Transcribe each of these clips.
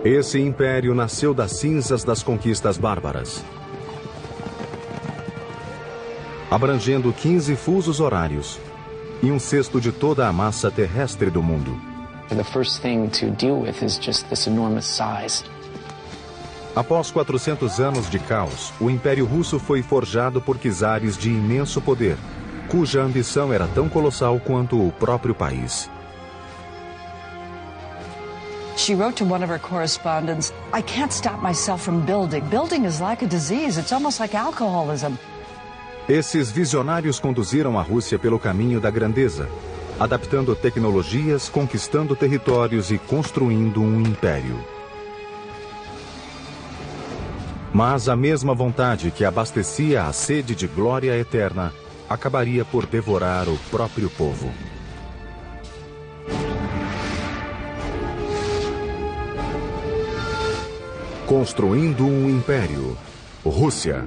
Esse império nasceu das cinzas das conquistas bárbaras, abrangendo 15 fusos horários e um sexto de toda a massa terrestre do mundo. The first thing to deal with is just this enormous size. Após 400 anos de caos, o Império Russo foi forjado por czares de imenso poder, cuja ambição era tão colossal quanto o próprio país. She wrote to one of her correspondents, "I can't stop myself from building. Building is like a disease. It's almost like alcoholism." Esses visionários conduziram a Rússia pelo caminho da grandeza, adaptando tecnologias, conquistando territórios e construindo um império. Mas a mesma vontade que abastecia a sede de glória eterna acabaria por devorar o próprio povo. Construindo um império. Rússia.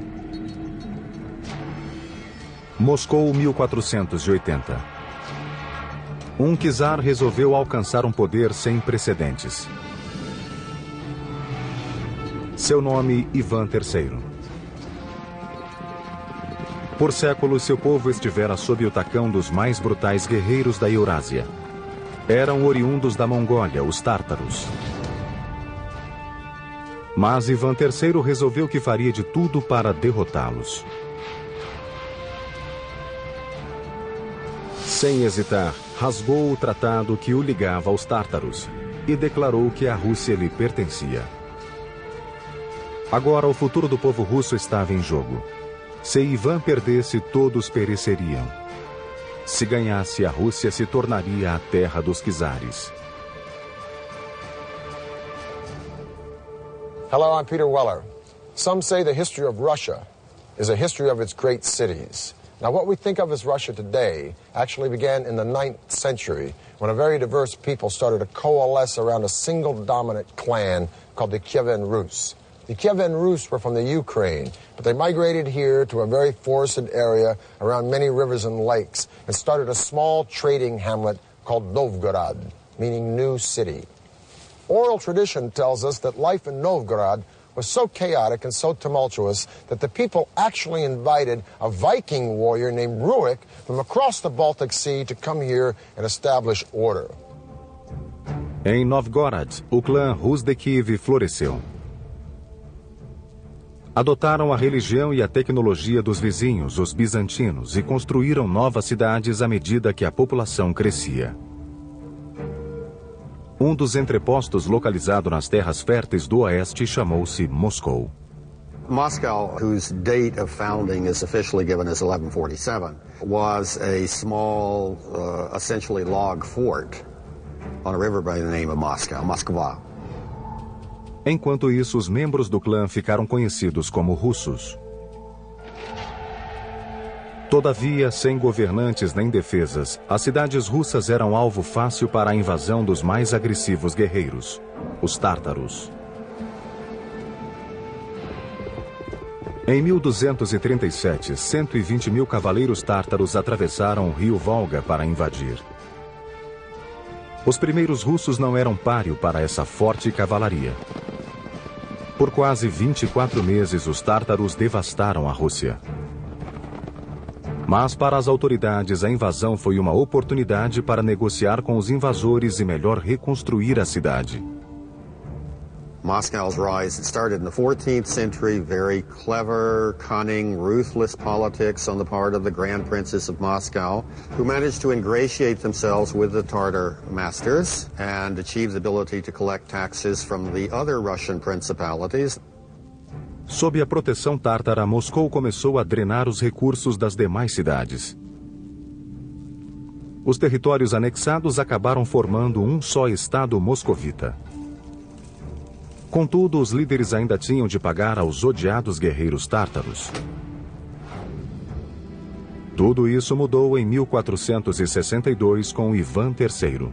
Moscou, 1480. Um czar resolveu alcançar um poder sem precedentes. Seu nome, Ivan III. Por séculos, seu povo estivera sob o tacão dos mais brutais guerreiros da Eurásia. Eram oriundos da Mongólia, os tártaros. Mas Ivan III resolveu que faria de tudo para derrotá-los. Sem hesitar, rasgou o tratado que o ligava aos tártaros e declarou que a Rússia lhe pertencia. Agora o futuro do povo russo estava em jogo. Se Ivan perdesse, todos pereceriam. Se ganhasse, a Rússia se tornaria a terra dos czares. Hello, I'm Peter Weller. Some say the history of Russia is a history of its great cities. Now, what we think of as Russia today actually began in the 9th century when a very diverse people started to coalesce around a single dominant clan called the Kievan Rus. The Kievan Rus were from the Ukraine, but they migrated here to a very forested area around many rivers and lakes and started a small trading hamlet called Novgorod, meaning new city. Oral tradition tells us that life in Novgorod was so chaotic and so tumultuous that the people actually invited a Viking warrior named Rurik from across the Baltic Sea to come here and establish order. Em Novgorod, o clã Rus de Kiev floresceu. Adotaram a religião e a tecnologia dos vizinhos, os bizantinos, e construíram novas cidades à medida que a população crescia. Um dos entrepostos localizado nas terras férteis do oeste chamou-se Moscou. Moscow, whose date of founding is officially given as 1147, was a small, essentially log fort on a river by the name of Moscow, Moskva. Enquanto isso, os membros do clã ficaram conhecidos como russos. Todavia, sem governantes nem defesas, as cidades russas eram alvo fácil para a invasão dos mais agressivos guerreiros, os tártaros. Em 1237, 120 mil cavaleiros tártaros atravessaram o rio Volga para invadir. Os primeiros russos não eram páreo para essa forte cavalaria. Por quase 24 meses, os tártaros devastaram a Rússia. Mas para as autoridades, a invasão foi uma oportunidade para negociar com os invasores e melhor reconstruir a cidade. Moscow's rise started in the 14th century, very clever, cunning, ruthless politics on the part of the Grand Princes of Moscow, who managed to ingratiate themselves with the Tatar masters and achieve the ability to collect taxes from the other Russian principalities. Sob a proteção tártara, Moscou começou a drenar os recursos das demais cidades. Os territórios anexados acabaram formando um só estado moscovita. Contudo, os líderes ainda tinham de pagar aos odiados guerreiros tártaros. Tudo isso mudou em 1462 com Ivan III.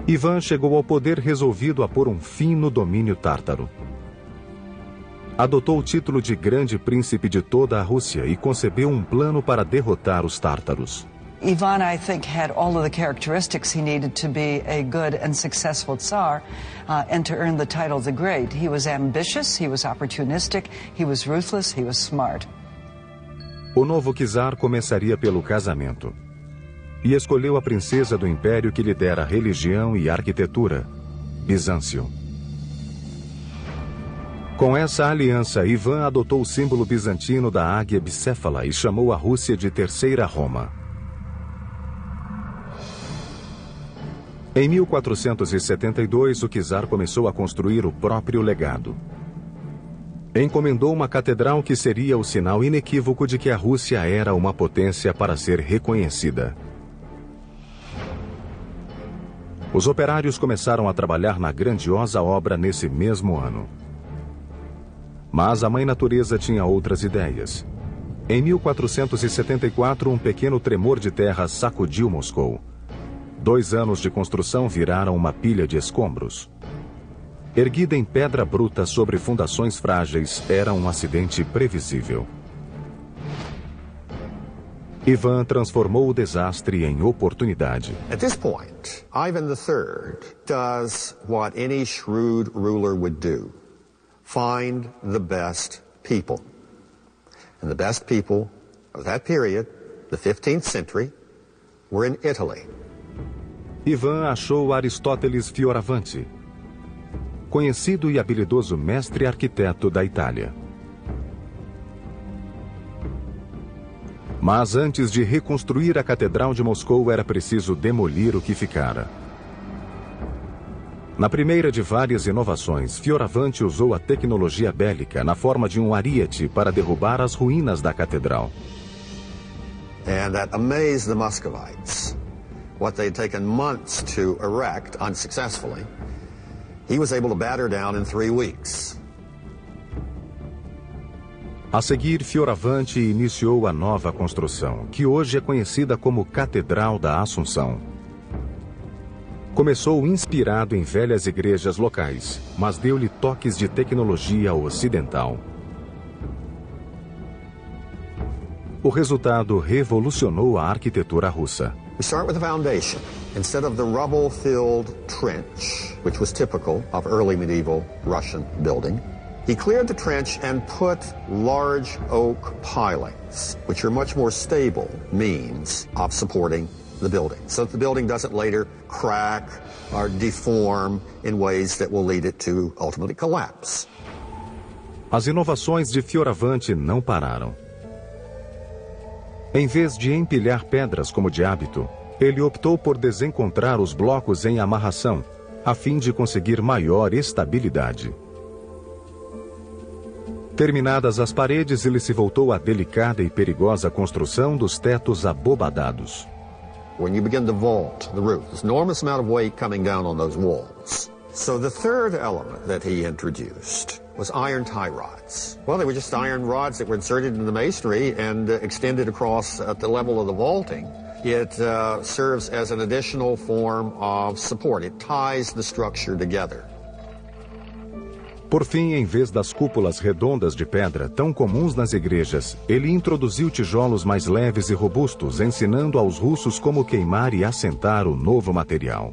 Ivan chegou ao poder resolvido a pôr um fim no domínio tártaro. Adotou o título de Grande Príncipe de toda a Rússia e concebeu um plano para derrotar os tártaros. Ivan, I think, had all of the characteristics he needed to be a good and successful Tsar and to earn the title the Great. He was ambitious, he was opportunistic, he was ruthless, he was smart. O novo czar começaria pelo casamento. E escolheu a princesa do império que lhe dera religião e arquitetura, Bizâncio. Com essa aliança, Ivan adotou o símbolo bizantino da águia bicéfala e chamou a Rússia de Terceira Roma. Em 1472, o czar começou a construir o próprio legado. Encomendou uma catedral que seria o sinal inequívoco de que a Rússia era uma potência para ser reconhecida. Os operários começaram a trabalhar na grandiosa obra nesse mesmo ano. Mas a Mãe Natureza tinha outras ideias. Em 1474, um pequeno tremor de terra sacudiu Moscou. 2 anos de construção viraram uma pilha de escombros. Erguida em pedra bruta sobre fundações frágeis, era um acidente previsível. Ivan transformou o desastre em oportunidade. At this point, Ivan III does what any shrewd ruler would do. Find the best people. And the best people of that period, the 15th century, were in Italy. Ivan achou Aristóteles Fioravanti, conhecido e habilidoso mestre arquiteto da Itália. Mas antes de reconstruir a Catedral de Moscou, era preciso demolir o que ficara. Na primeira de várias inovações, Fioravanti usou a tecnologia bélica na forma de um ariete para derrubar as ruínas da catedral. And that amazed the Muscovites. What they'd taken months to erect unsuccessfully, he was able to batter down in 3 weeks. A seguir, Fioravanti iniciou a nova construção, que hoje é conhecida como Catedral da Assunção. Começou inspirado em velhas igrejas locais, mas deu-lhe toques de tecnologia ocidental. O resultado revolucionou a arquitetura russa. We start with the foundation. Instead of the rubble-filled trench, which was typical of early medieval Russian building, he cleared the trench and put large oak pilings, which are much more stable means of supporting the building, so that the building doesn't later crack or deform in ways that will lead it to ultimately collapse. As inovações de Fioravanti não pararam. Em vez de empilhar pedras como de hábito, ele optou por desencontrar os blocos em amarração, a fim de conseguir maior estabilidade. Terminadas as paredes, ele se voltou à delicada e perigosa construção dos tetos abobadados. When you begin to vault the roof, there's an enormous amount of weight coming down on those walls. So the third element that he introduced was iron tie rods. Well, they were just iron rods that were inserted into the masonry and extended across at the level of the vaulting. It serves as an additional form of support. It ties the structure together. Por fim, em vez das cúpulas redondas de pedra, tão comuns nas igrejas, ele introduziu tijolos mais leves e robustos, ensinando aos russos como queimar e assentar o novo material.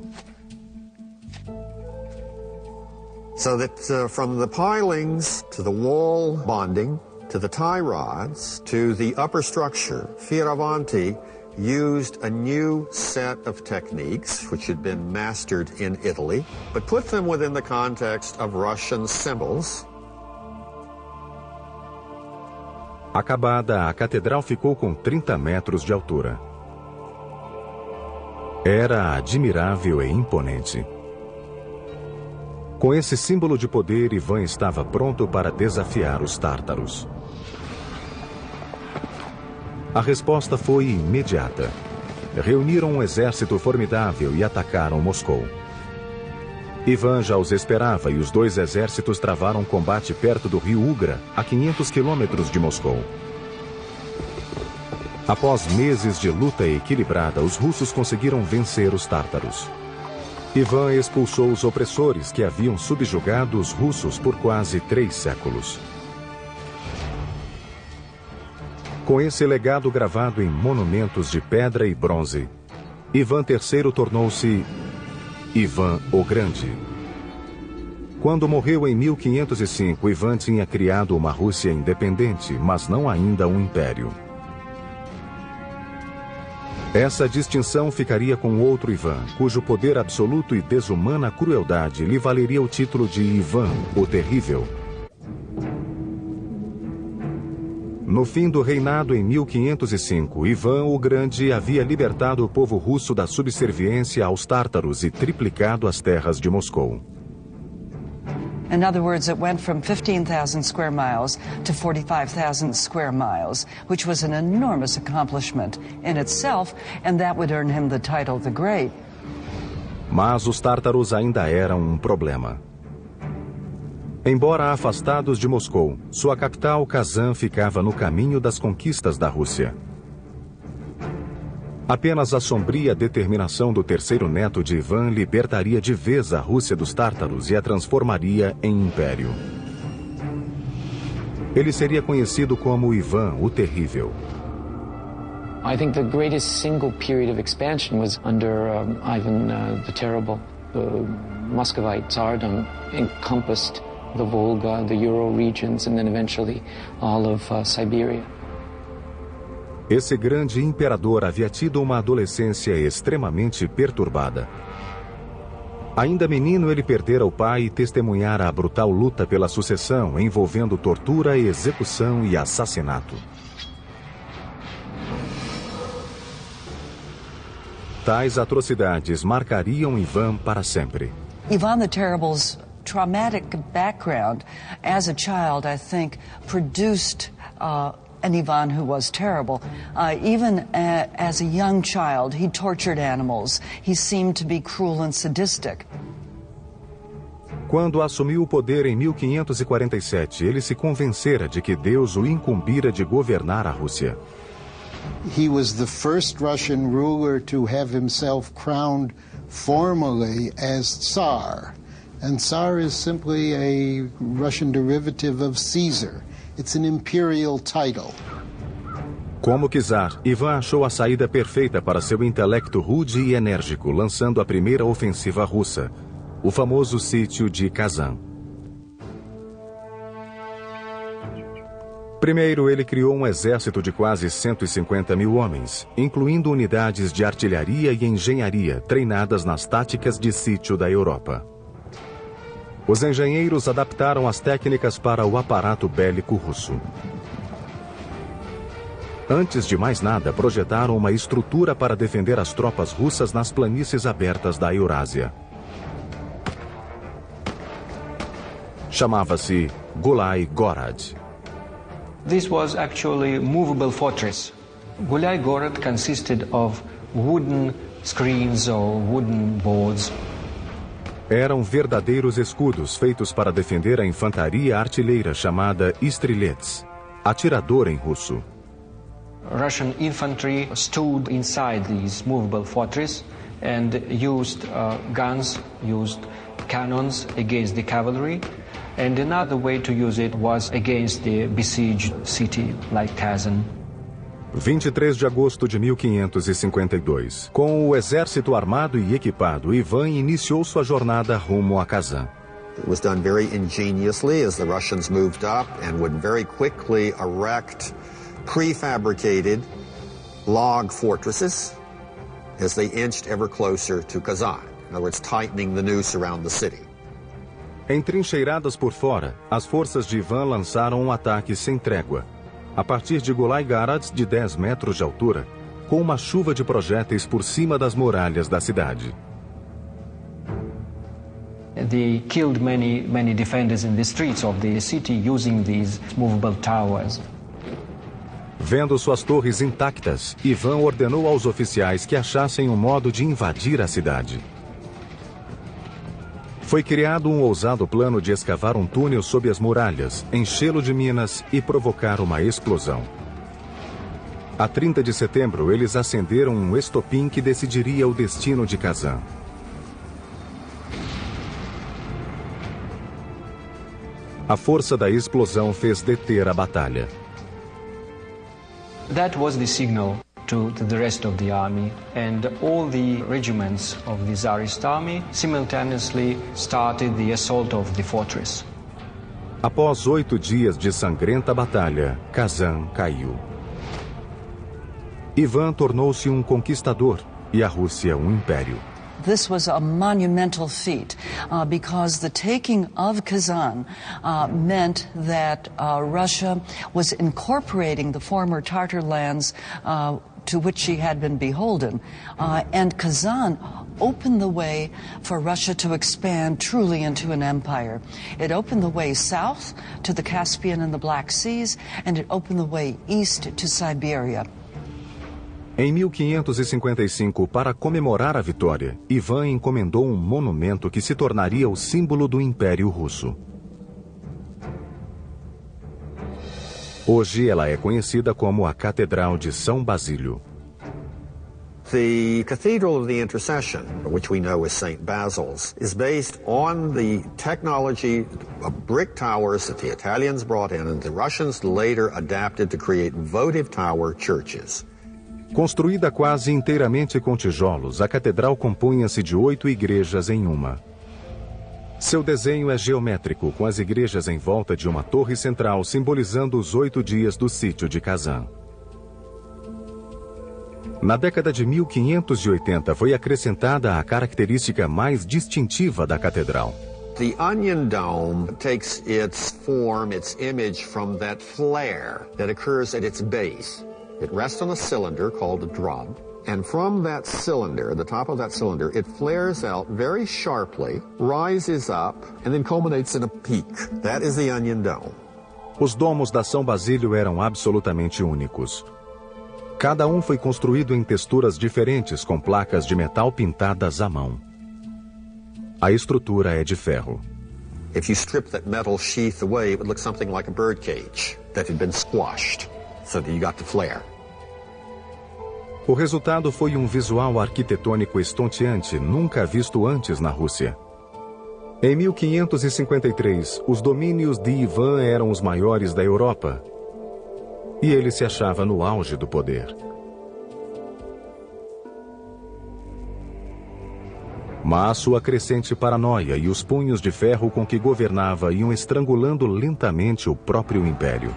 So that from the pilings to the wall bonding, to the tie rods, to the upper structure, Fioravanti used a new set of techniques which had been mastered in Italy, but put them within the context of Russian symbols. Acabada, a catedral ficou com 30 metros de altura. Era admirável e imponente. Com esse símbolo de poder, Ivan estava pronto para desafiar os tártaros. A resposta foi imediata. Reuniram um exército formidável e atacaram Moscou. Ivan já os esperava e os 2 exércitos travaram um combate perto do rio Ugra, a 500 quilômetros de Moscou. Após meses de luta equilibrada, os russos conseguiram vencer os tártaros. Ivan expulsou os opressores que haviam subjugado os russos por quase 3 séculos. Com esse legado gravado em monumentos de pedra e bronze, Ivan III tornou-se Ivan o Grande. Quando morreu em 1505, Ivan tinha criado uma Rússia independente, mas não ainda um império. Essa distinção ficaria com outro Ivan, cujo poder absoluto e desumana crueldade lhe valeria o título de Ivan o Terrível. No fim do reinado em 1505, Ivan o Grande havia libertado o povo russo da subserviência aos tártaros e triplicado as terras de Moscou. In other words, it went from 15,000 square miles to 45,000 square miles, which was an enormous accomplishment in itself, and that would earn him the title the Great. Mas os tártaros ainda eram um problema. Embora afastados de Moscou, sua capital, Kazan, ficava no caminho das conquistas da Rússia. Apenas a sombria determinação do terceiro neto de Ivan libertaria de vez a Rússia dos tártaros e a transformaria em império. Ele seria conhecido como Ivan o Terrível. I think the greatest single period of expansion was under Ivan the Terrible. The Muscovite Tsardom encompassed the Volga, the Ural regions, and then eventually all of Siberia. Esse grande imperador havia tido uma adolescência extremamente perturbada. Ainda menino, ele perdera o pai e testemunhara a brutal luta pela sucessão, envolvendo tortura, execução e assassinato. Tais atrocidades marcariam Ivan para sempre. Ivan the Terrible's traumatic background as a child, I think, produced an Ivan who was terrible. Even as a young child, he tortured animals. He seemed to be cruel and sadistic. Quando assumiu o poder em 1547, ele se convencera de que Deus o incumbira de governar a Rússia. He was the first Russian ruler to have himself crowned formally as Tsar. And Tsar is simply a Russian derivative of Caesar. It's an imperial title. Como czar, Ivan achou a saída perfeita para seu intelecto rude e enérgico, lançando a primeira ofensiva russa, o famoso sítio de Kazan. Primeiro, ele criou um exército de quase 150 mil homens, incluindo unidades de artilharia e engenharia treinadas nas táticas de sítio da Europa. Os engenheiros adaptaram as técnicas para o aparato bélico russo. Antes de mais nada, projetaram uma estrutura para defender as tropas russas nas planícies abertas da Eurásia. Chamava-se Gulai Gorod. This was actually a movable fortress. Gulai Gorod consisted of wooden screens or wooden boards. Eram verdadeiros escudos feitos para defender a infantaria artilheira chamada Strelets, atirador em russo. Russian infantry stood inside these movable fortress and used guns, used cannons against the cavalry. And another way to use it was against the besieged city like Kazan. 23 de agosto de 1552. Com o exército armado e equipado, Ivan iniciou sua jornada rumo a Kazan. It was done very ingeniously as the Russians moved up and would very quickly erect prefabricated log fortresses as they inched ever closer to Kazan. In other words, tightening the noose around the city. Entrincheiradas por fora, as forças de Ivan lançaram um ataque sem trégua, a partir de Gulai Gorod, de 10 metros de altura, com uma chuva de projéteis por cima das muralhas da cidade. They killed many defenders in the streets of the city using these movable towers. Vendo suas torres intactas, Ivan ordenou aos oficiais que achassem um modo de invadir a cidade. Foi criado um ousado plano de escavar um túnel sob as muralhas, enchê-lo de minas e provocar uma explosão. A 30 de setembro, eles acenderam um estopim que decidiria o destino de Kazan. A força da explosão fez deter a batalha. That was the signal to the rest of the army, and all the regiments of the Tsarist army simultaneously started the assault of the fortress. Após 8 dias de sangrenta batalha, Kazan caiu. Ivan tornou-se um conquistador e a Rússia um império. This was a monumental feat because the taking of Kazan meant that Russia was incorporating the former Tatar lands to which she had been beholden. And Kazan opened the way for Russia to expand truly into an empire. It opened the way south to the Caspian and the Black Seas, and it opened the way east to Siberia. Em 1555, para comemorar a vitória, Ivan encomendou um monumento que se tornaria o símbolo do Império Russo. Hoje ela é conhecida como a Catedral de São Basílio. The Cathedral of the Intercession, which we know as St. Basil's, is based on the technology of brick towers that the Italians brought in and the Russians later adapted to create votive tower churches. Construída quase inteiramente com tijolos, a catedral compunha-se de 8 igrejas em uma. Seu desenho é geométrico, com as igrejas em volta de uma torre central, simbolizando os 8 dias do sítio de Kazan. Na década de 1580 foi acrescentada a característica mais distintiva da catedral. The onion dome takes its form, its image from that flare that occurs at its base. It rests on a cylinder called a drum, and from that cylinder, the top of that cylinder, it flares out very sharply, rises up, and then culminates in a peak. That is the onion dome. Os domos da São Basílio eram absolutamente únicos. Cada um foi construído em texturas diferentes com placas de metal pintadas à mão. A estrutura é de ferro. If you strip that metal sheath away, it would look something like a bird cage that had been squashed, so that you got the flare. O resultado foi um visual arquitetônico estonteante, nunca visto antes na Rússia. Em 1553, os domínios de Ivan eram os maiores da Europa. E ele se achava no auge do poder. Mas sua crescente paranoia e os punhos de ferro com que governava iam estrangulando lentamente o próprio império.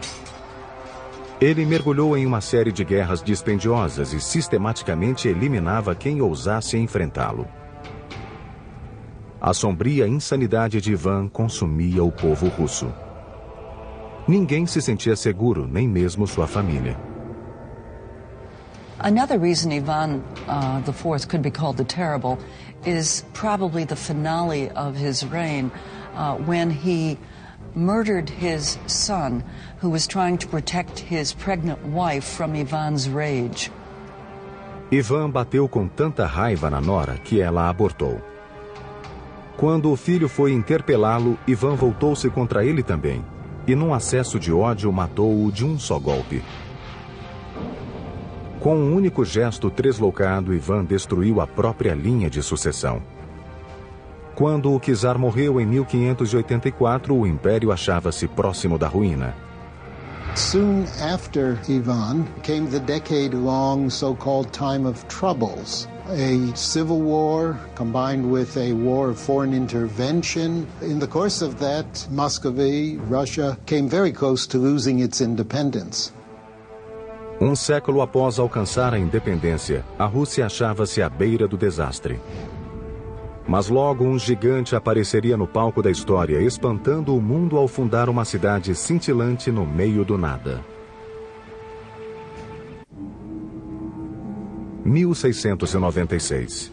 Ele mergulhou em uma série de guerras dispendiosas e sistematicamente eliminava quem ousasse enfrentá-lo. A sombria insanidade de Ivan consumia o povo russo. Ninguém se sentia seguro, nem mesmo sua família. Another reason Ivan IV could be called the Terrible is probably the finale of his reign when he murdered his son, who was trying to protect his pregnant wife from Ivan's rage. Ivan bateu com tanta raiva na nora que ela abortou. Quando o filho foi interpelá-lo, Ivan voltou-se contra ele também, e num acesso de ódio matou-o de um só golpe. Com um único gesto tresloucado, Ivan destruiu a própria linha de sucessão. Quando o czar morreu em 1584, o império achava-se próximo da ruína. Soon after Ivan came the decade-long so-called Time of Troubles, a civil war combined with a war of foreign intervention. In the course of that, Muscovy, Russia, came very close to losing its independence. Um século após alcançar a independência, a Rússia achava-se à beira do desastre. Mas logo um gigante apareceria no palco da história, espantando o mundo ao fundar uma cidade cintilante no meio do nada. 1696.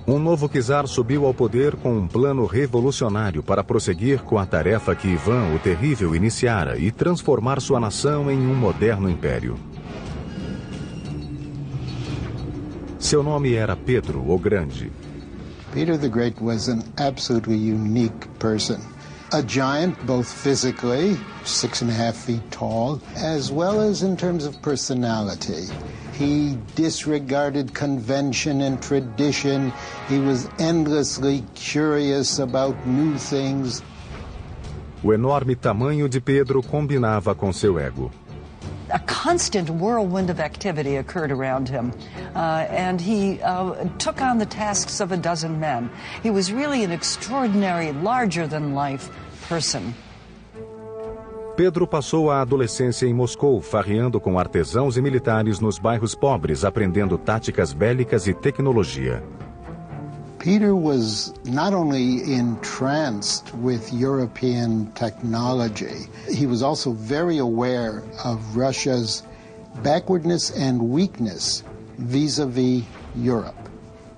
Um novo czar subiu ao poder com um plano revolucionário para prosseguir com a tarefa que Ivan o Terrível iniciara e transformar sua nação em um moderno império. Seu nome era Pedro o Grande. Peter the Great was an absolutely unique person. A giant, both physically, 6.5 feet tall, as well as in terms of personality. He disregarded convention and tradition. He was endlessly curious about new things. O enorme tamanho de Pedro combinava com seu ego. A constant whirlwind of activity occurred around him, and he took on the tasks of a dozen men. He was really an extraordinary, larger-than-life person. Pedro passou a adolescência em Moscou, farreando com artesãos e militares nos bairros pobres, aprendendo táticas bélicas e tecnologia. Peter was not only entranced with European technology, he was also very aware of Russia's backwardness and weakness vis-a-vis Europe.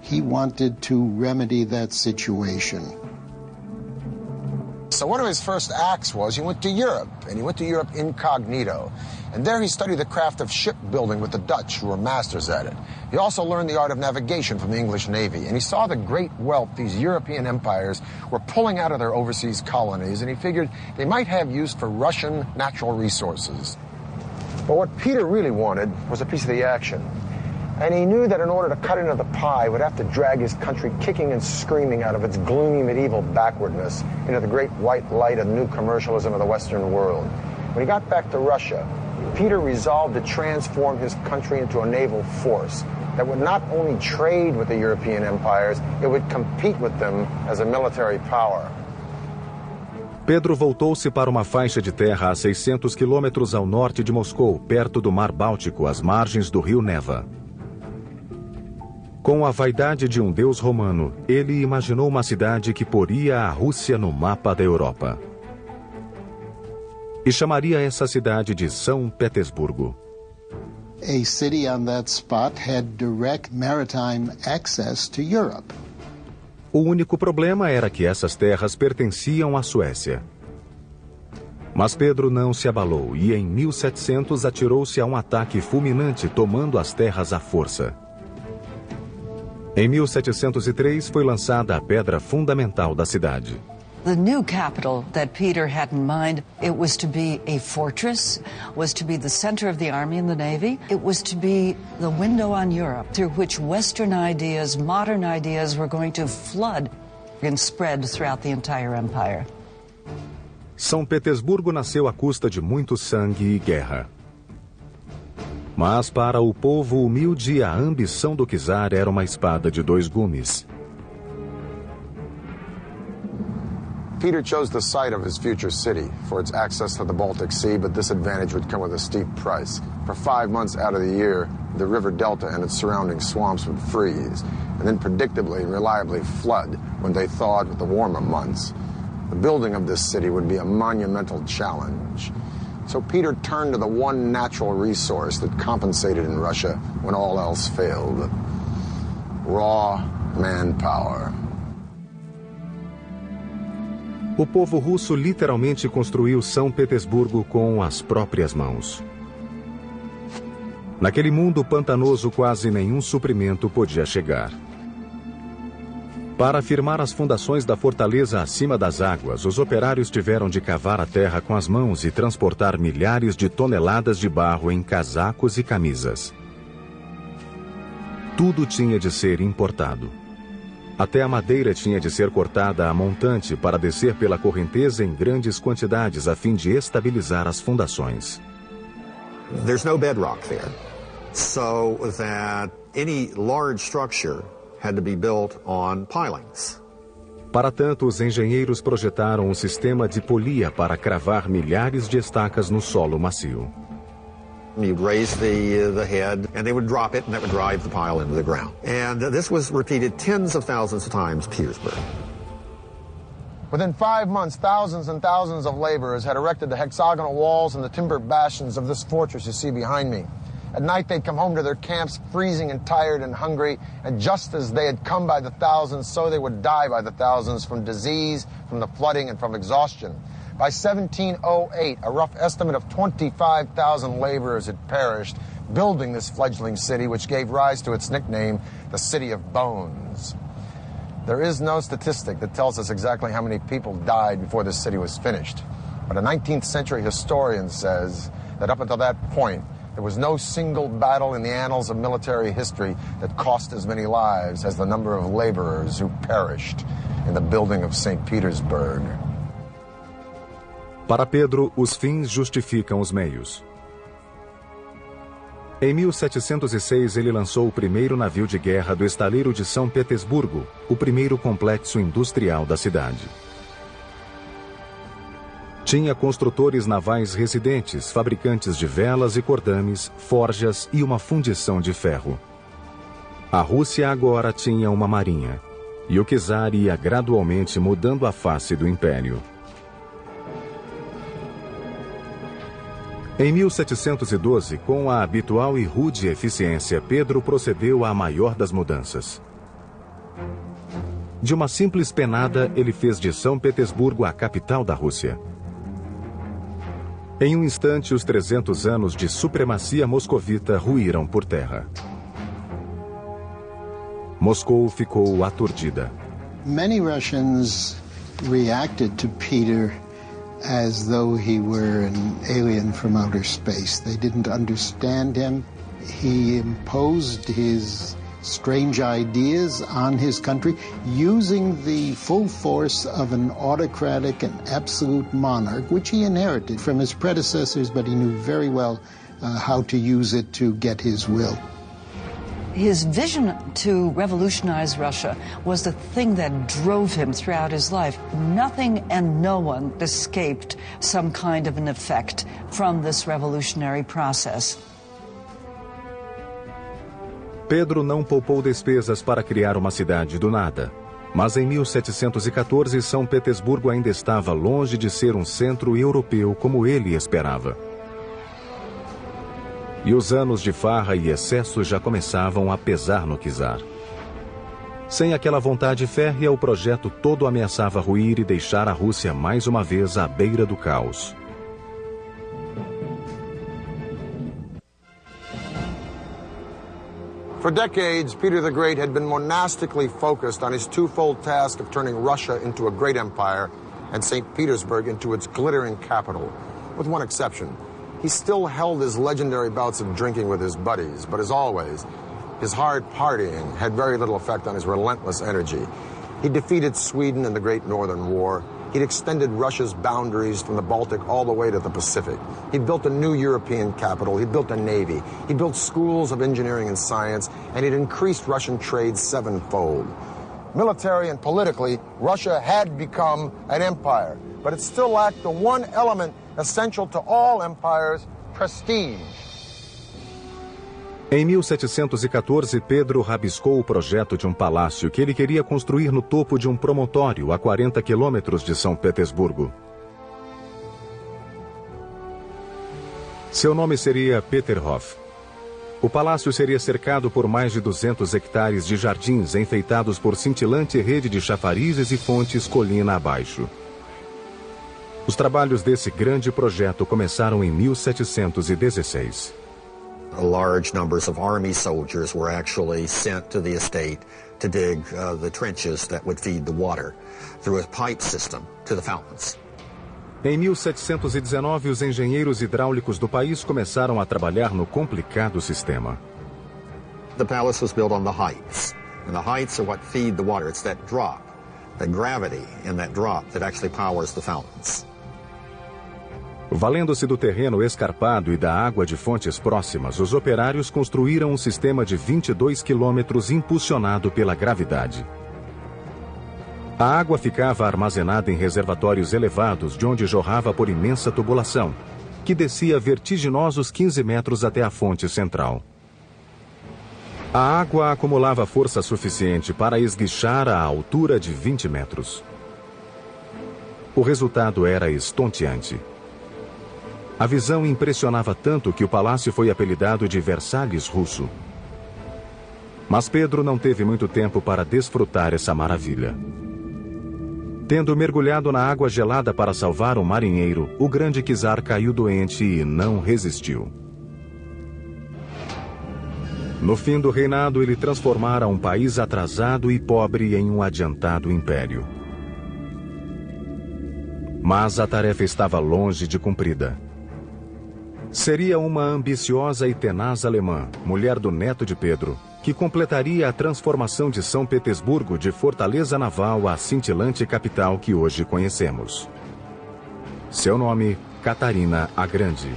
He wanted to remedy that situation. So one of his first acts was he went to Europe, and he went to Europe incognito. And there he studied the craft of shipbuilding with the Dutch, who were masters at it. He also learned the art of navigation from the English Navy, and he saw the great wealth these European empires were pulling out of their overseas colonies, and he figured they might have use for Russian natural resources. But what Peter really wanted was a piece of the action. And he knew that in order to cut into the pie, he would have to drag his country kicking and screaming out of its gloomy medieval backwardness into the great white light of new commercialism of the Western world. When he got back to Russia, Peter resolved to transform his country into a naval force that would not only trade with the European empires, it would compete with them as a military power. Pedro voltou-se para uma faixa de terra a 600 quilômetros ao norte de Moscou, perto do Mar Báltico, às margens do rio Neva. Com a vaidade de um deus romano, ele imaginou uma cidade que poria a Rússia no mapa da Europa. E chamaria essa cidade de São Petersburgo. A city on that spot had direct maritime access to Europe. O único problema era que essas terras pertenciam à Suécia. Mas Pedro não se abalou e em 1700 atirou-se a um ataque fulminante, tomando as terras à força. Em 1703 foi lançada a pedra fundamental da cidade. The new capital that Peter had in mind, it was to be a fortress, was to be the center of the army and the navy. It was to be the window on Europe through which Western ideas, modern ideas were going to flood and spread throughout the entire empire. São Petersburgo nasceu à custa de muito sangue e guerra. Mas para o povo humilde, a ambição do czar era uma espada de dois gumes. Peter chose the site of his future city for its access to the Baltic Sea, but this advantage would come with a steep price. For 5 months out of the year, the river delta and its surrounding swamps would freeze, and then predictably and reliably flood when they thawed with the warmer months. The building of this city would be a monumental challenge. So Peter turned to the one natural resource that compensated in Russia when all else failed: raw manpower. O povo russo literalmente construiu São Petersburgo com as próprias mãos. Naquele mundo pantanoso, quase nenhum suprimento podia chegar. Para firmar as fundações da fortaleza acima das águas, os operários tiveram de cavar a terra com as mãos e transportar milhares de toneladas de barro em casacos e camisas. Tudo tinha de ser importado. Até a madeira tinha de ser cortada a montante para descer pela correnteza em grandes quantidades a fim de estabilizar as fundações. There's no bedrock there, so that any large structure had to be built on pilings. Para tanto, os engenheiros projetaram um sistema de polia para cravar milhares de estacas no solo macio. You'd raise the head, and they would drop it, and that would drive the pile into the ground. And this was repeated tens of thousands of times in Petersburg. Within 5 months, thousands and thousands of laborers had erected the hexagonal walls and the timber bastions of this fortress you see behind me. At night, they'd come home to their camps freezing and tired and hungry, and just as they had come by the thousands, so they would die by the thousands from disease, from the flooding, and from exhaustion. By 1708, a rough estimate of 25,000 laborers had perished building this fledgling city, which gave rise to its nickname, the City of Bones. There is no statistic that tells us exactly how many people died before this city was finished. But a 19th century historian says that up until that point, there was no single battle in the annals of military history that cost as many lives as the number of laborers who perished in the building of St. Petersburg. Para Pedro, os fins justificam os meios. Em 1706, ele lançou o primeiro navio de guerra do estaleiro de São Petersburgo, o primeiro complexo industrial da cidade. Tinha construtores navais residentes, fabricantes de velas e cordames, forjas e uma fundição de ferro. A Rússia agora tinha uma marinha, e o czar ia gradualmente mudando a face do império. Em 1712, com a habitual e rude eficiência, Pedro procedeu à maior das mudanças. De uma simples penada, ele fez de São Petersburgo a capital da Rússia. Em um instante, os 300 anos de supremacia moscovita ruíram por terra. Moscou ficou aturdida. Many Russians reacted to Peter as though he were an alien from outer space. They didn't understand him. He imposed his strange ideas on his country using the full force of an autocratic and absolute monarch, which he inherited from his predecessors, but he knew very well how to use it to get his will. His vision to revolutionize Russia was the thing that drove him throughout his life. Nothing and no one escaped some kind of an effect from this revolutionary process. Pedro não poupou despesas para criar uma cidade do nada. Mas em 1714, São Petersburgo ainda estava longe de ser um centro europeu como ele esperava. E os anos de farra e excesso já começavam a pesar no czar. Sem aquela vontade férrea, o projeto todo ameaçava ruir e deixar a Rússia mais uma vez à beira do caos. For decades, Peter the Great had been monastically focused on his twofold task of turning Russia into a great empire and St. Petersburg into its glittering capital, with one exception. He still held his legendary bouts of drinking with his buddies, but as always, his hard partying had very little effect on his relentless energy. He defeated Sweden in the Great Northern War. He'd extended Russia's boundaries from the Baltic all the way to the Pacific. He'd built a new European capital. He'd built a navy. He built schools of engineering and science, and he'd increased Russian trade sevenfold. Military and politically, Russia had become an empire, but it still lacked the one element essential to all empires, prestige. Em 1714, Pedro rabiscou o projeto de um palácio que ele queria construir no topo de um promontório a 40 quilômetros de São Petersburgo. Seu nome seria Peterhof. O palácio seria cercado por mais de 200 hectares de jardins enfeitados por cintilante rede de chafarizes e fontes colina abaixo. Os trabalhos desse grande projeto começaram em 1716. Large numbers of army soldiers were actually sent to the estate to dig the trenches that would feed the water through a pipe system to the fountains. Em 1719, os engenheiros hidráulicos do país começaram a trabalhar no complicado sistema. The palace was built on the heights, and the heights are what feed the water. It's that drop, the gravity in that drop that actually powers the fountains. Valendo-se do terreno escarpado e da água de fontes próximas, os operários construíram um sistema de 22 quilômetros impulsionado pela gravidade. A água ficava armazenada em reservatórios elevados, de onde jorrava por imensa tubulação, que descia vertiginosos 15 metros até a fonte central. A água acumulava força suficiente para esguichar a altura de 20 metros. O resultado era estonteante. A visão impressionava tanto que o palácio foi apelidado de Versalhes russo. Mas Pedro não teve muito tempo para desfrutar essa maravilha. Tendo mergulhado na água gelada para salvar um marinheiro, o grande czar caiu doente e não resistiu. No fim do reinado, ele transformara um país atrasado e pobre em um adiantado império. Mas a tarefa estava longe de cumprida. Seria uma ambiciosa e tenaz alemã, mulher do neto de Pedro, que completaria a transformação de São Petersburgo de fortaleza naval à cintilante capital que hoje conhecemos. Seu nome, Catarina a Grande.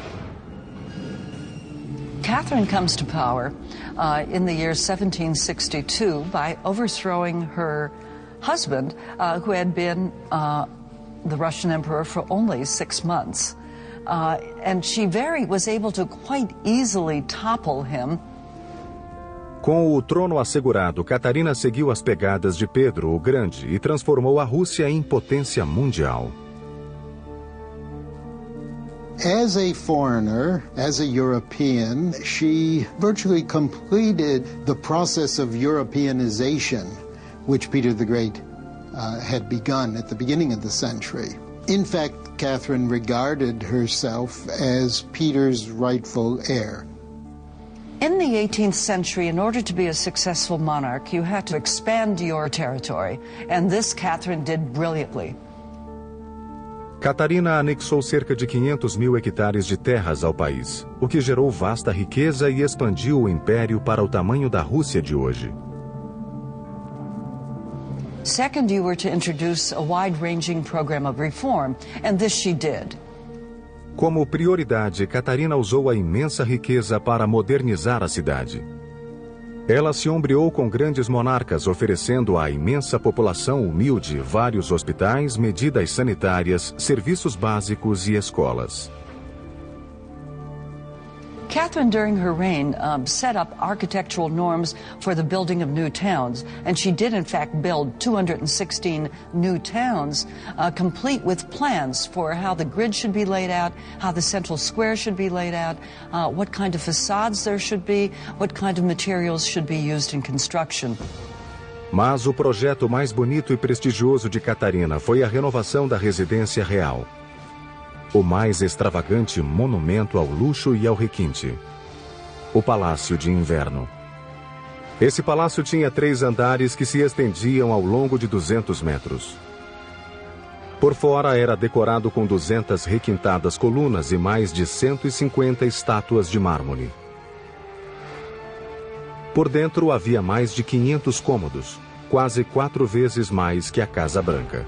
Catherine comes to power in the year 1762 by overthrowing her husband, who had been the Russian emperor for only 6 months. And she was able to quite easily topple him. Com o trono assegurado, Catarina seguiu as pegadas de Pedro o Grande e transformou a Rússia em potência mundial. As a foreigner, as a European, she virtually completed the process of Europeanization, which Peter the Great had begun at the beginning of the century. In fact, Catherine regarded herself as Peter's rightful heir. In the 18th century, in order to be a successful monarch, you had to expand your territory, and this Catherine did brilliantly. Catarina anexou cerca de 500 mil hectares de terras ao país, o que gerou vasta riqueza e expandiu o império para o tamanho da Rússia de hoje. Second, you were to introduce a wide-ranging program of reform, and this she did. Como prioridade, Catarina usou a imensa riqueza para modernizar a cidade. Ela se ombreou com grandes monarcas, oferecendo à imensa população humilde vários hospitais, medidas sanitárias, serviços básicos e escolas. Catherine, during her reign, set up architectural norms for the building of new towns, and she did, in fact, build 216 new towns, complete with plans for how the grid should be laid out, how the central square should be laid out, what kind of facades there should be, what kind of materials should be used in construction. Mas o projeto mais bonito e prestigioso de Catarina foi a renovação da residência real. O mais extravagante monumento ao luxo e ao requinte. O Palácio de Inverno. Esse palácio tinha 3 andares que se estendiam ao longo de 200 metros. Por fora era decorado com 200 requintadas colunas e mais de 150 estátuas de mármore. Por dentro havia mais de 500 cômodos, quase 4 vezes mais que a Casa Branca.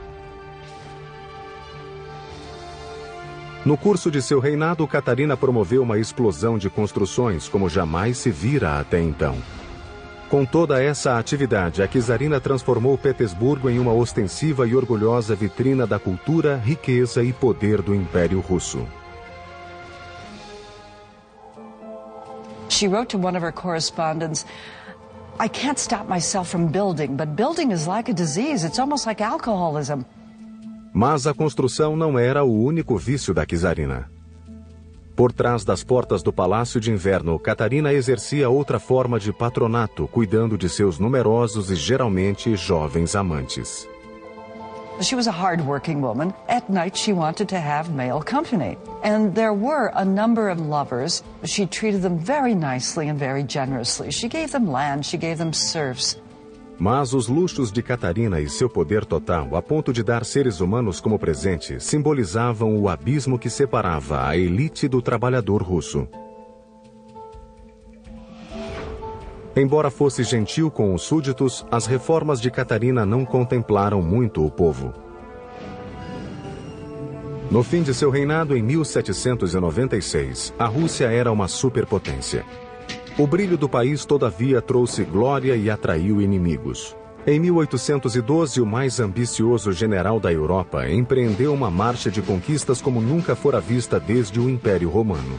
No curso de seu reinado, Catarina promoveu uma explosão de construções como jamais se vira até então. Com toda essa atividade, a czarina transformou Petersburgo em uma ostensiva e orgulhosa vitrina da cultura, riqueza e poder do Império Russo. She wrote to one of her correspondents, "I can't stop myself from building, but building is like a disease. It's almost like alcoholism." Mas a construção não era o único vício da czarina. Por trás das portas do Palácio de Inverno, Catarina exercia outra forma de patronato, cuidando de seus numerosos e geralmente jovens amantes. She was a hard-working woman. At night, she wanted to have male company. And there were a number of lovers. She treated them very nicely and very generously. She gave them land, she gave them serfs. Mas os luxos de Catarina e seu poder total, a ponto de dar seres humanos como presente, simbolizavam o abismo que separava a elite do trabalhador russo. Embora fosse gentil com os súditos, as reformas de Catarina não contemplaram muito o povo. No fim de seu reinado, em 1796, a Rússia era uma superpotência. O brilho do país, todavia, trouxe glória e atraiu inimigos. Em 1812, o mais ambicioso general da Europa empreendeu uma marcha de conquistas como nunca fora vista desde o Império Romano.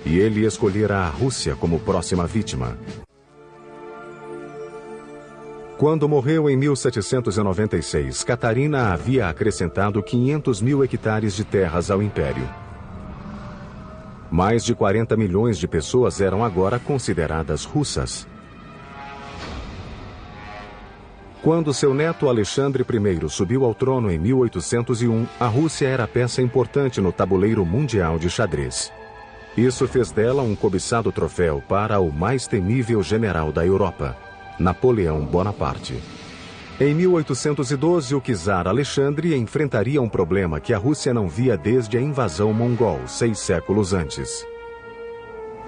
E ele escolhera a Rússia como próxima vítima. Quando morreu em 1796, Catarina havia acrescentado 500 mil hectares de terras ao Império. Mais de 40 milhões de pessoas eram agora consideradas russas. Quando seu neto Alexandre I subiu ao trono em 1801, a Rússia era peça importante no tabuleiro mundial de xadrez. Isso fez dela um cobiçado troféu para o mais temível general da Europa, Napoleão Bonaparte. Em 1812, o czar Alexandre enfrentaria um problema que a Rússia não via desde a invasão mongol, 6 séculos antes.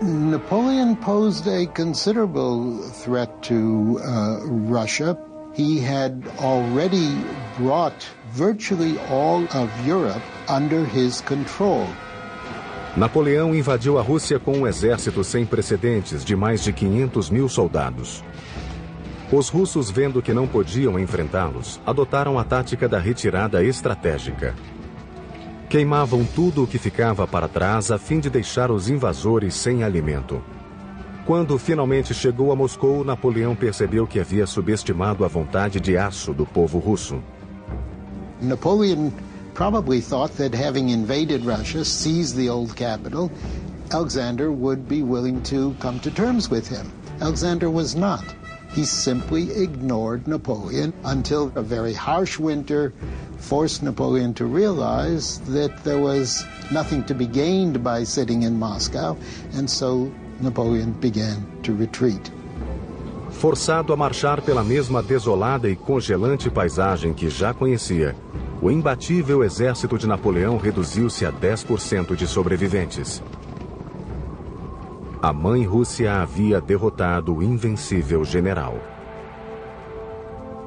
Napoleon posed a considerable threat to Russia. He had already brought virtually all of Europe under his control. Napoleão invadiu a Rússia com um exército sem precedentes de mais de 500 mil soldados. Os russos, vendo que não podiam enfrentá-los, adotaram a tática da retirada estratégica. Queimavam tudo o que ficava para trás a fim de deixar os invasores sem alimento. Quando finalmente chegou a Moscou, Napoleão percebeu que havia subestimado a vontade de aço do povo russo. Napoleon probably thought that having invaded Russia, seized the old capital, Alexander would be willing to come to terms with him. Alexander was not. He simply ignored Napoleon until a very harsh winter forced Napoleon to realize that there was nothing to be gained by sitting in Moscow, and so Napoleon began to retreat. Forçado a marchar pela mesma desolada e congelante paisagem que já conhecia, o imbatível exército de Napoleão reduziu-se a 10% de sobreviventes. A mãe Rússia havia derrotado o invencível general.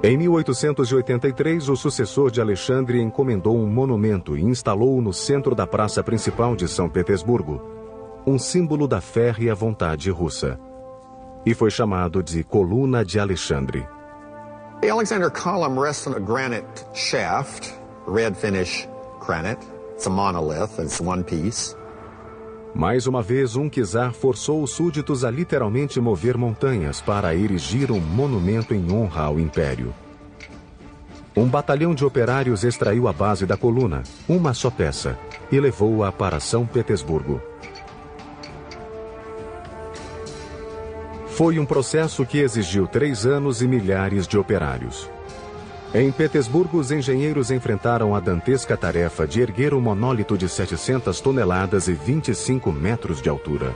Em 1883, o sucessor de Alexandre encomendou um monumento e instalou-o no centro da praça principal de São Petersburgo, um símbolo da férrea vontade russa. E foi chamado de Coluna de Alexandre. The Alexander Column rests on a granite shaft, red finish granite. It's a monolith, it's one piece. Mais uma vez, um czar forçou os súditos a literalmente mover montanhas para erigir um monumento em honra ao império. Um batalhão de operários extraiu a base da coluna, uma só peça, e levou-a para São Petersburgo. Foi um processo que exigiu 3 anos e milhares de operários. Em Petersburgo, os engenheiros enfrentaram a dantesca tarefa de erguer um monólito de 700 toneladas e 25 metros de altura.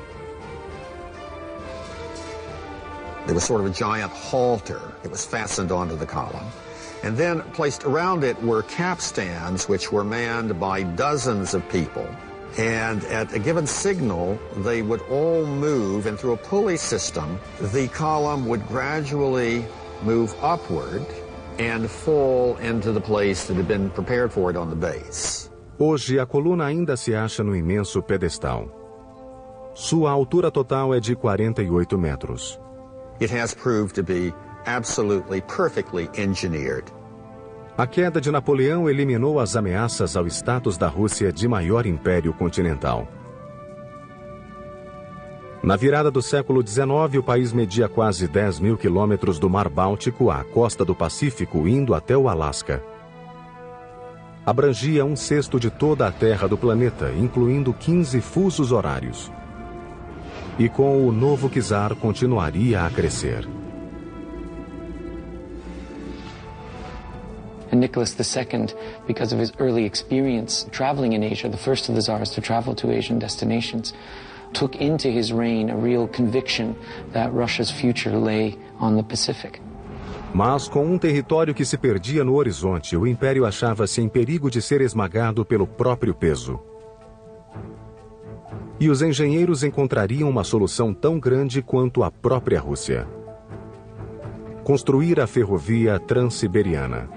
There was sort of a giant halter that was fastened onto the column. And then placed around it were capstans which were manned by dozens of people. And at a given signal, they would all move, and through a pulley system, the column would gradually move upward and fall into the place that had been prepared for it on the base. Hoje, a coluna ainda se acha no imenso pedestal. Sua altura total é de 48 metros. It has proved to be absolutely perfectly engineered. A queda de Napoleão eliminou as ameaças ao status da Rússia de maior império continental. Na virada do século XIX, o país media quase 10 mil quilômetros do Mar Báltico à costa do Pacífico, indo até o Alasca. Abrangia 1/6 de toda a terra do planeta, incluindo 15 fusos horários. E com o novo czar continuaria a crescer. And Nicholas II, because of his early experience traveling in Asia, the first of the Tsars to travel to Asian destinations, took into his reign a real conviction that Russia's future lay on the Pacific. Mas com um território que se perdia no horizonte, o império achava-se em perigo de ser esmagado pelo próprio peso. E os engenheiros encontrariam uma solução tão grande quanto a própria Rússia: construir a ferrovia Transiberiana.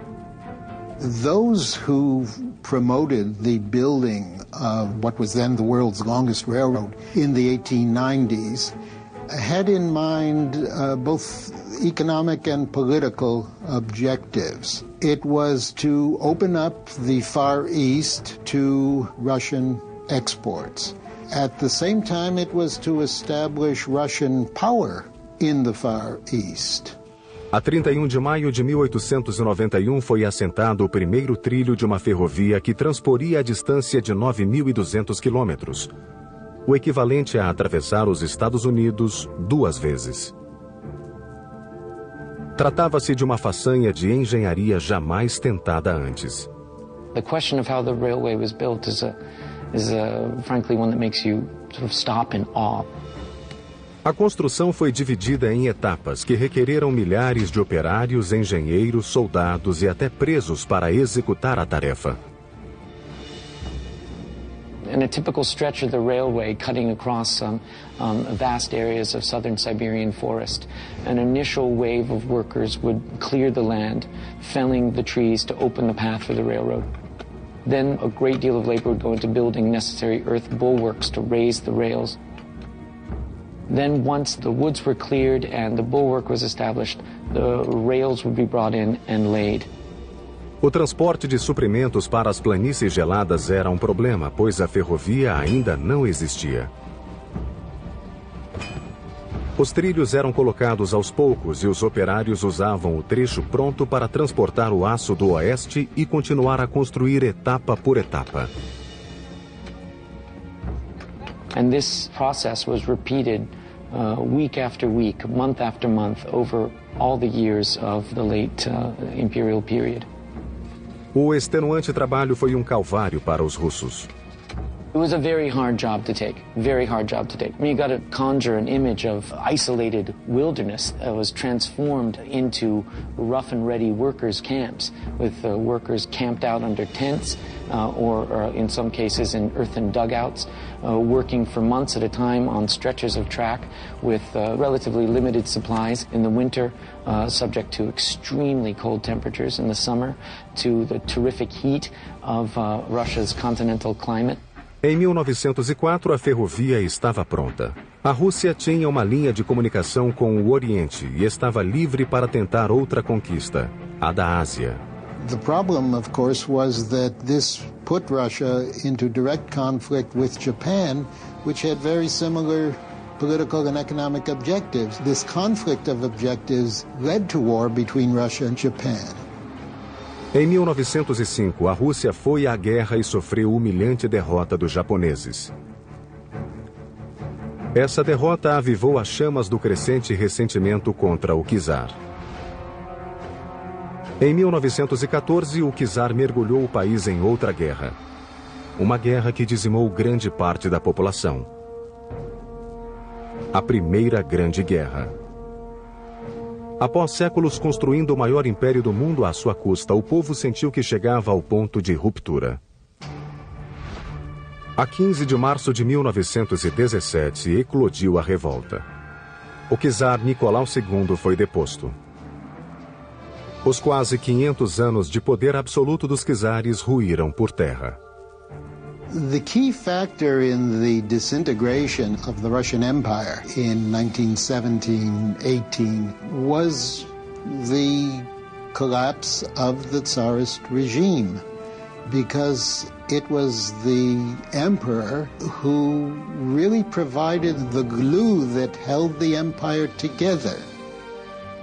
Those who promoted the building of what was then the world's longest railroad in the 1890s had in mind both economic and political objectives. It was to open up the Far East to Russian exports. At the same time, it was to establish Russian power in the Far East. A 31 de maio de 1891 foi assentado o primeiro trilho de uma ferrovia que transporia a distância de 9.200 quilômetros, o equivalente a atravessar os Estados Unidos 2 vezes. Tratava-se de uma façanha de engenharia jamais tentada antes. The question of how the railway was built is frankly one that makes you sort of stop in awe. A construção foi dividida em etapas que requereram milhares de operários, engenheiros, soldados e até presos para executar a tarefa. In a typical stretch of the railway cutting across vast areas of southern Siberian forest, an initial wave of workers would clear the land, felling the trees to open the path for the railroad. Then a great deal of labor would go into building necessary earth bulwarks to raise the rails. Then once the woods were cleared and the bulwark was established, the rails would be brought in and laid. O transporte de suprimentos para as planícies geladas era um problema, pois a ferrovia ainda não existia. Os trilhos eram colocados aos poucos e os operários usavam o trecho pronto para transportar o aço do oeste e continuar a construir etapa por etapa. And this process was repeated week after week, month after month, over all the years of the late imperial period. O extenuante trabalho foi um calvário para os russos. It was a very hard job to take, very hard job to take. I mean, you got to conjure an image of isolated wilderness that was transformed into rough and ready workers' camps with workers camped out under tents or in some cases in earthen dugouts, working for months at a time on stretches of track with relatively limited supplies in the winter, subject to extremely cold temperatures in the summer, to the terrific heat of Russia's continental climate. Em 1904, a ferrovia estava pronta. A Rússia tinha uma linha de comunicação com o Oriente e estava livre para tentar outra conquista, a da Ásia. The problem, of course, was that this put Russia into direct conflict with Japan, which had very similar political and economic objectives. This conflict of objectives led to war between Russia and Japan. Em 1905, a Rússia foi à guerra e sofreu humilhante derrota dos japoneses. Essa derrota avivou as chamas do crescente ressentimento contra o czar. Em 1914, o czar mergulhou o país em outra guerra. Uma guerra que dizimou grande parte da população. A Primeira Grande Guerra. Após séculos construindo o maior império do mundo à sua custa, o povo sentiu que chegava ao ponto de ruptura. A 15 de março de 1917, eclodiu a revolta. O czar Nicolau II foi deposto. Os quase 500 anos de poder absoluto dos czares ruíram por terra. The key factor in the disintegration of the Russian Empire in 1917-18 was the collapse of the Tsarist regime, because it was the emperor who really provided the glue that held the empire together.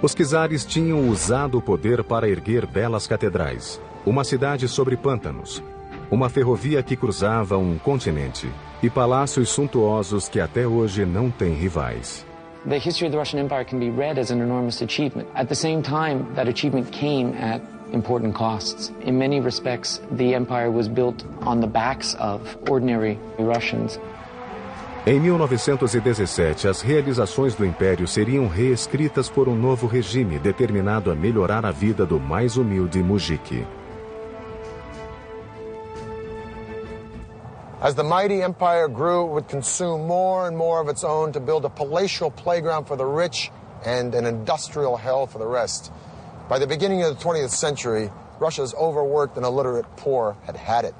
Os czares tinham usado o poder para erguer belas catedrais, uma cidade sobre pântanos, uma ferrovia que cruzava um continente e palácios suntuosos que até hoje não têm rivais. The history of the Russian Empire can be read as an enormous achievement. At the same time, that achievement came at important costs. In many respects, the empire was built on the backs of ordinary Russians. Em 1917, as realizações do Império seriam reescritas por um novo regime determinado a melhorar a vida do mais humilde mujiki. As the mighty empire grew, it would consume more and more of its own to build a palatial playground for the rich and an industrial hell for the rest. By the beginning of the 20th century, Russia's overworked and illiterate poor had had it.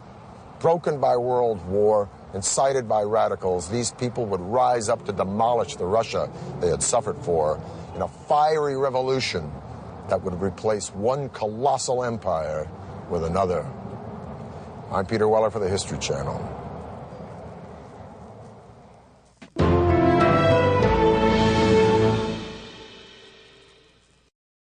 Broken by world war, incited by radicals, these people would rise up to demolish the Russia they had suffered for in a fiery revolution that would replace one colossal empire with another. I'm Peter Weller for the History Channel.